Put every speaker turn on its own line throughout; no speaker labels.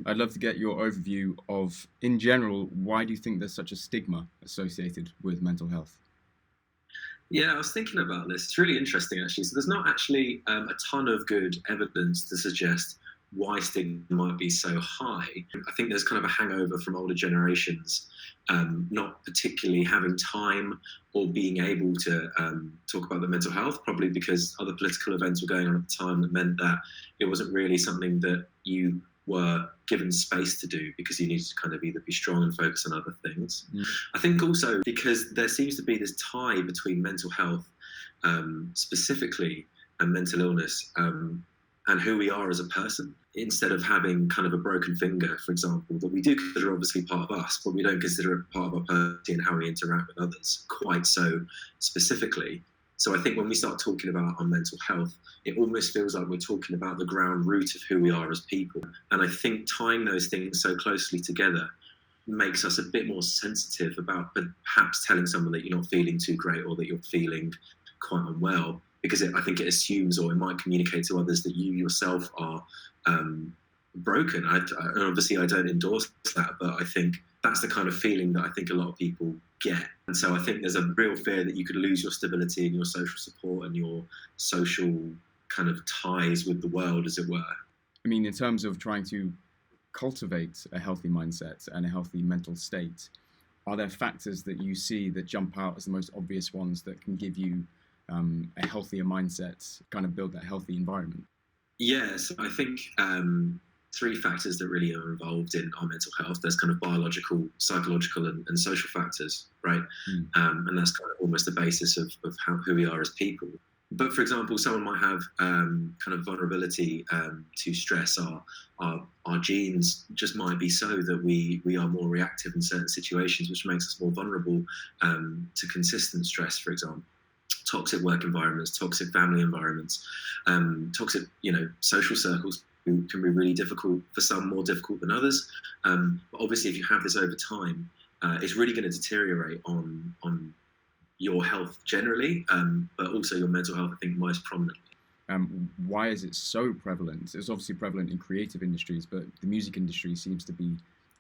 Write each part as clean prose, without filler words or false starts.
I'd love to get your overview of, in general, why do you think there's such a stigma associated with mental health?
Yeah, I was thinking about this. It's really interesting, actually. So there's not actually a ton of good evidence to suggest why stigma might be so high. I think there's kind of a hangover from older generations, not particularly having time or being able to talk about their mental health, probably because other political events were going on at the time that meant that it wasn't really something that you were given space to do because you needed to kind of either be strong and focus on other things.
Mm.
I think also because there seems to be this tie between mental health, specifically, and mental illness, and who we are as a person. Instead of having kind of a broken finger, for example, that we do consider obviously part of us, but we don't consider it part of our personality and how we interact with others quite so specifically. So I think when we start talking about our mental health, it almost feels like we're talking about the ground root of who we are as people. And I think tying those things so closely together makes us a bit more sensitive about perhaps telling someone that you're not feeling too great or that you're feeling quite unwell, because I think it assumes, or it might communicate to others, that you yourself are broken. Obviously, I don't endorse that, but I think that's the kind of feeling that I think a lot of people get. And so I think there's a real fear that you could lose your stability and your social support and your social kind of ties with the world, as it were.
I mean, in terms of trying to cultivate a healthy mindset and a healthy mental state, are there factors that you see that jump out as the most obvious ones that can give you a healthier mindset, kind of build that healthy environment?
Yes, I think three factors that really are involved in our mental health. There's kind of biological, psychological, and social factors, right? And that's kind of almost the basis of who we are as people. But for example, someone might have kind of vulnerability to stress. Our genes just might be so that we are more reactive in certain situations, which makes us more vulnerable to consistent stress, for example. Toxic work environments, toxic family environments, toxic, social circles can be really difficult for some, more difficult than others. But obviously, if you have this over time, it's really going to deteriorate on your health generally, but also your mental health, I think, most prominently.
Why is it so prevalent? It's obviously prevalent in creative industries, but the music industry seems to be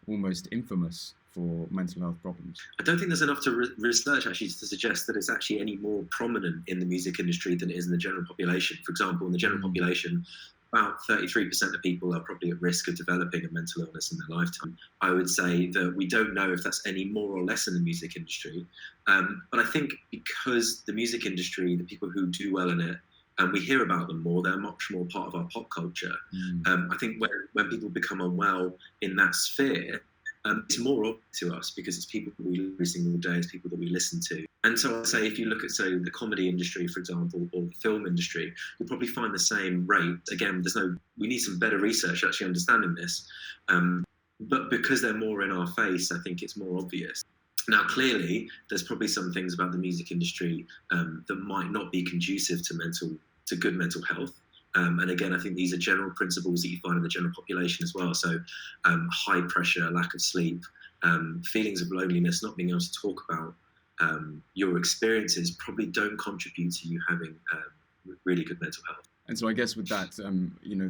almost infamous for mental health problems.
I don't think there's enough to research actually to suggest that it's actually any more prominent in the music industry than it is in the general population. For example, in the general population, about 33% of people are probably at risk of developing a mental illness in their lifetime. I would say that we don't know if that's any more or less in the music industry. But I think because the music industry, the people who do well in it, and we hear about them more, they're much more part of our pop culture. I think when people become unwell in that sphere, it's more obvious to us because it's people that we listen every single day, it's people that we listen to. And so I'd say if you look at, say, the comedy industry, for example, or the film industry, you'll probably find the same rate. Again, we need some better research actually understanding this. But because they're more in our face, I think it's more obvious. Now, clearly, there's probably some things about the music industry that might not be conducive to good mental health. And again, I think these are general principles that you find in the general population as well. So high pressure, lack of sleep, feelings of loneliness, not being able to talk about your experiences probably don't contribute to you having really good mental health.
And so I guess with that,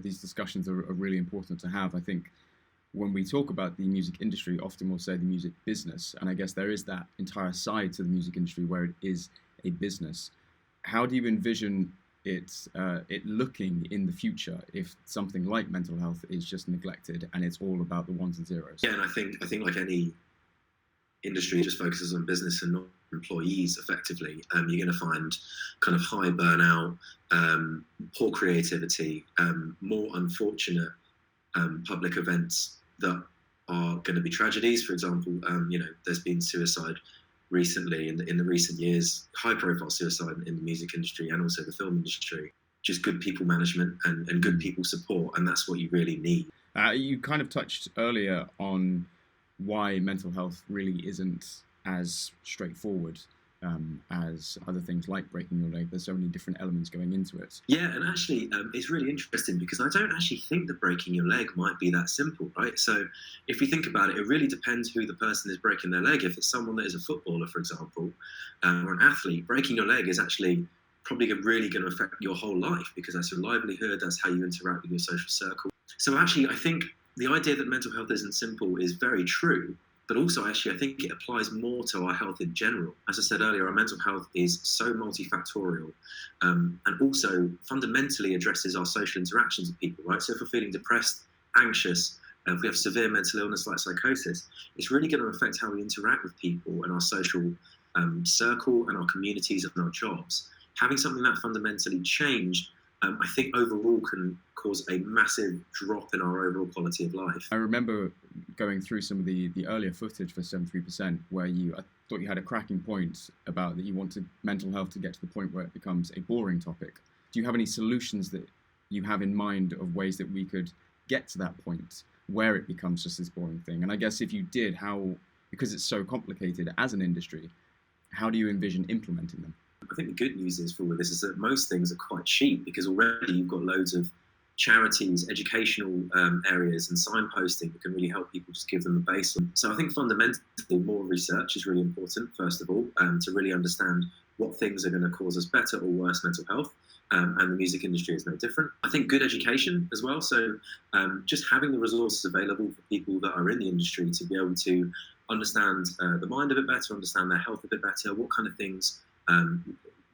these discussions are really important to have. I think when we talk about the music industry, often we'll say the music business. And I guess there is that entire side to the music industry where it is a business. How do you envision it looking in the future if something like mental health is just neglected and it's all about the ones and zeros?
Yeah, and I think like any industry just focuses on business and not employees effectively, you're going to find kind of high burnout, poor creativity, more unfortunate public events that are going to be tragedies. For example, there's been suicide recently in the recent years, high profile suicide in the music industry and also the film industry. Just good people management and good people support, and that's what you really need.
You kind of touched earlier on why mental health really isn't as straightforward as other things like breaking your leg. There's so many different elements going into it.
Yeah, and actually it's really interesting because I don't actually think that breaking your leg might be that simple, right? So if you think about it, it really depends who the person is breaking their leg. If it's someone that is a footballer, for example, or an athlete, breaking your leg is actually probably really going to affect your whole life because that's your livelihood, that's how you interact with your social circle. So actually, I think the idea that mental health isn't simple is very true, but also actually I think it applies more to our health in general. As I said earlier, our mental health is so multifactorial, and also fundamentally addresses our social interactions with people, right? So if we're feeling depressed, anxious, if we have severe mental illness like psychosis, it's really going to affect how we interact with people and our social circle and our communities and our jobs. Having something that fundamentally changed, I think overall can cause a massive drop in our overall quality of life.
I remember going through some of the earlier footage for 73%, where I thought you had a cracking point about that you wanted mental health to get to the point where it becomes a boring topic. Do you have any solutions that you have in mind of ways that we could get to that point where it becomes just this boring thing? And I guess if you did, how, because it's so complicated as an industry, how do you envision implementing them?
I think the good news is for all of this is that most things are quite cheap, because already you've got loads of charities, educational areas and signposting that can really help people, just give them the base. So I think fundamentally more research is really important, first of all, to really understand what things are going to cause us better or worse mental health. And the music industry is no different. I think good education as well. So just having the resources available for people that are in the industry to be able to understand the mind a bit better, understand their health a bit better, what kind of things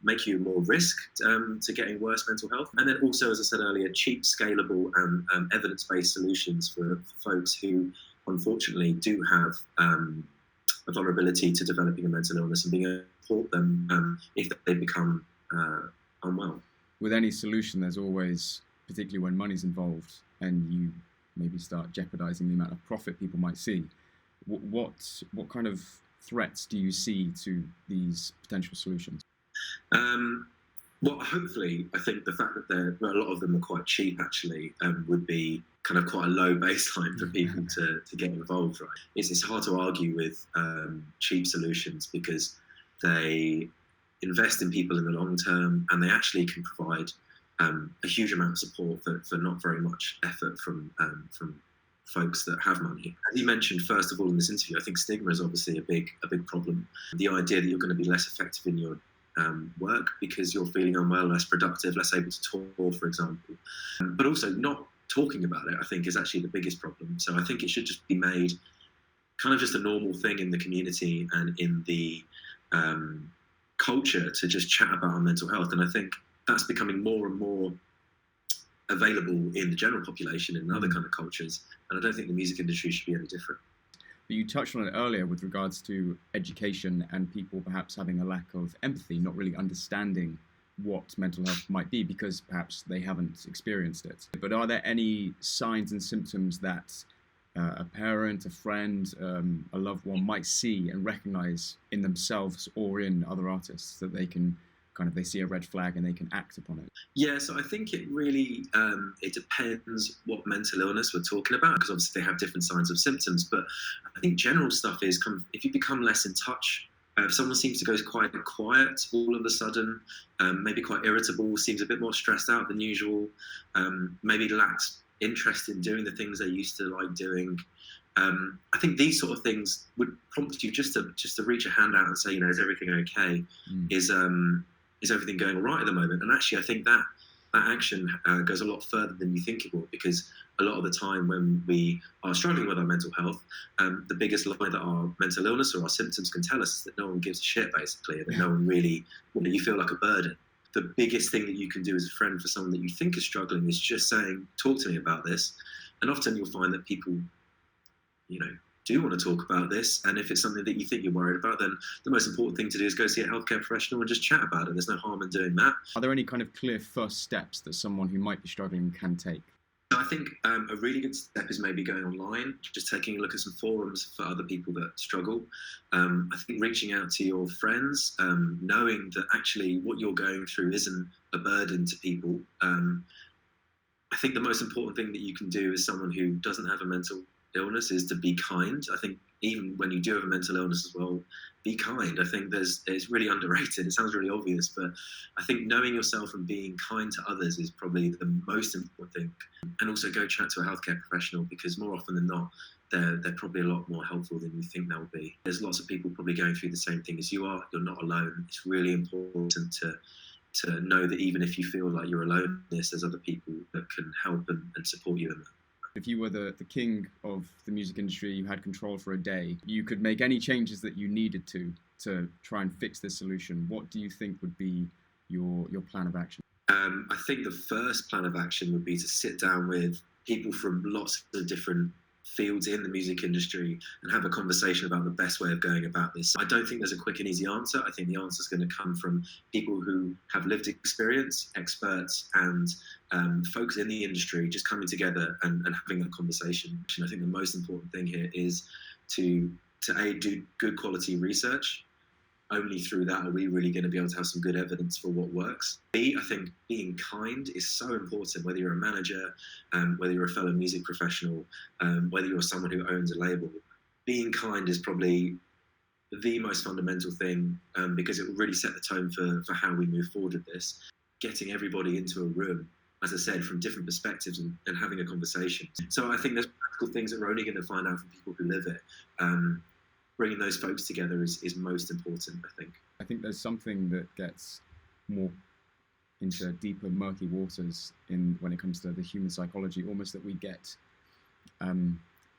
make you more risk to getting worse mental health. And then also, as I said earlier, cheap, scalable and evidence-based solutions for folks who unfortunately do have a vulnerability to developing a mental illness, and being able to support them if they become unwell.
With any solution, there's always, particularly when money's involved and you maybe start jeopardizing the amount of profit people might see, what kind of threats do you see to these potential solutions?
Well, hopefully, I think the fact that a lot of them are quite cheap actually would be kind of quite a low baseline for people to get involved, right? It's hard to argue with cheap solutions, because they invest in people in the long term, and they actually can provide a huge amount of support for not very much effort from folks that have money. As you mentioned, first of all, in this interview, I think stigma is obviously a big problem. The idea that you're going to be less effective in your work because you're feeling unwell, less productive, less able to tour, for example. But also not talking about it, I think, is actually the biggest problem. So I think it should just be made kind of just a normal thing in the community and in the culture to just chat about our mental health. And I think that's becoming more and more available in the general population and in other kind of cultures. And I don't think the music industry should be any different.
But you touched on it earlier with regards to education and people perhaps having a lack of empathy, not really understanding what mental health might be because perhaps they haven't experienced it. But are there any signs and symptoms that a parent, a friend, a loved one might see and recognize in themselves or in other artists that they can they see a red flag and they can act upon it?
Yeah, so I think it really, it depends what mental illness we're talking about, because obviously they have different signs of symptoms. But I think general stuff is if you become less in touch, if someone seems to go quite quiet all of a sudden, maybe quite irritable, seems a bit more stressed out than usual, maybe lacks interest in doing the things they used to like doing. I think these sort of things would prompt you just to reach a hand out and say, is everything okay? Is everything going all right at the moment? And actually, I think that action goes a lot further than you think it will, because a lot of the time when we are struggling with our mental health, the biggest lie that our mental illness or our symptoms can tell us is that no one gives a shit, basically, and that no one really, you feel like a burden. The biggest thing that you can do as a friend for someone that you think is struggling is just saying, talk to me about this. And often you'll find that people, do want to talk about this. And if it's something that you think you're worried about, then the most important thing to do is go see a healthcare professional and just chat about it. There's no harm in doing that.
Are there any kind of clear first steps that someone who might be struggling can take?
I think a really good step is maybe going online, just taking a look at some forums for other people that struggle. I think reaching out to your friends, knowing that actually what you're going through isn't a burden to people. I think the most important thing that you can do as someone who doesn't have a mental illness is to be kind. I think even when you do have a mental illness as well, be kind. I think it's really underrated. It sounds really obvious, but I think knowing yourself and being kind to others is probably the most important thing. And also go chat to a healthcare professional, because more often than not, they're probably a lot more helpful than you think they'll be. There's lots of people probably going through the same thing as you are. You're not alone. It's really important to know that even if you feel like you're alone, there's other people that can help and support you in that.
If you were the king of the music industry, you had control for a day, you could make any changes that you needed to try and fix this solution. What do you think would be your plan of action?
I think the first plan of action would be to sit down with people from lots of different fields in the music industry and have a conversation about the best way of going about this. I don't think there's a quick and easy answer. I think the answer is going to come from people who have lived experience, experts, and folks in the industry just coming together and having a conversation. I think the most important thing here is to A, do good quality research. Only through that are we really going to be able to have some good evidence for what works. B, I think being kind is so important, whether you're a manager, whether you're a fellow music professional, whether you're someone who owns a label. Being kind is probably the most fundamental thing, because it will really set the tone for how we move forward with this. Getting everybody into a room, as I said, from different perspectives and having a conversation. So I think there's practical things that we're only going to find out from people who live it. Bringing those folks together is most important, I think.
I think there's something that gets more into deeper, murky waters when it comes to the human psychology, almost that we get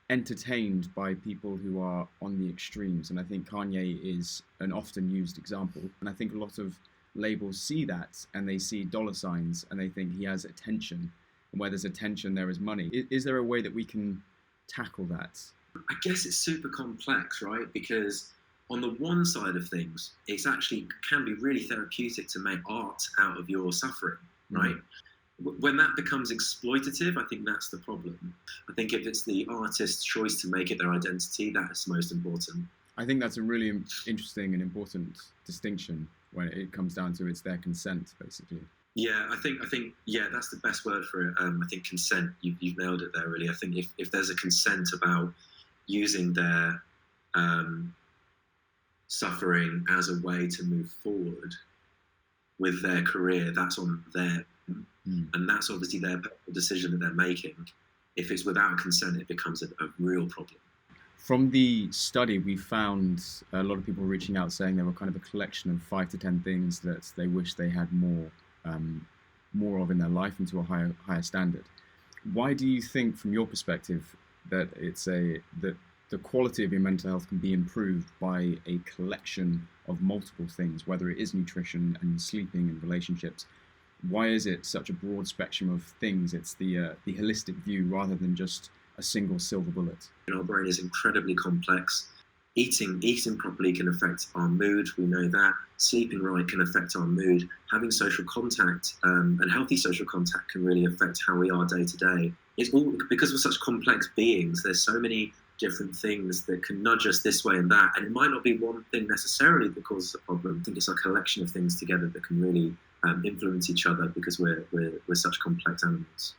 entertained by people who are on the extremes. And I think Kanye is an often used example. And I think a lot of labels see that and they see dollar signs and they think he has attention. And where there's attention, there is money. Is there a way that we can tackle that?
I guess it's super complex, right? Because on the one side of things, it's actually can be really therapeutic to make art out of your suffering, right? When that becomes exploitative, I think that's the problem. I think if it's the artist's choice to make it their identity, that's most important.
I think that's a really interesting and important distinction when it comes down to it's their consent, basically.
Yeah, I think yeah, that's the best word for it. I think consent. You've nailed it there, really. I think if there's a consent about using their suffering as a way to move forward with their career, that's on them. And that's obviously their decision that they're making. If it's without consent, it becomes a real problem.
From the study, we found a lot of people reaching out saying there were kind of a collection of 5 to 10 things that they wish they had more of in their life and to a higher standard. Why do you think, from your perspective, that that the quality of your mental health can be improved by a collection of multiple things, whether it is nutrition and sleeping and relationships? Why is it such a broad spectrum of things? It's the holistic view rather than just a single silver bullet.
Our brain is incredibly complex. Eating properly can affect our mood, we know that. Sleeping right can affect our mood. Having social contact and healthy social contact can really affect how we are day to day. It's all because we're such complex beings. There's so many different things that can nudge us this way and that, and it might not be one thing necessarily that causes a problem. I think it's a collection of things together that can really influence each other because we're such complex animals.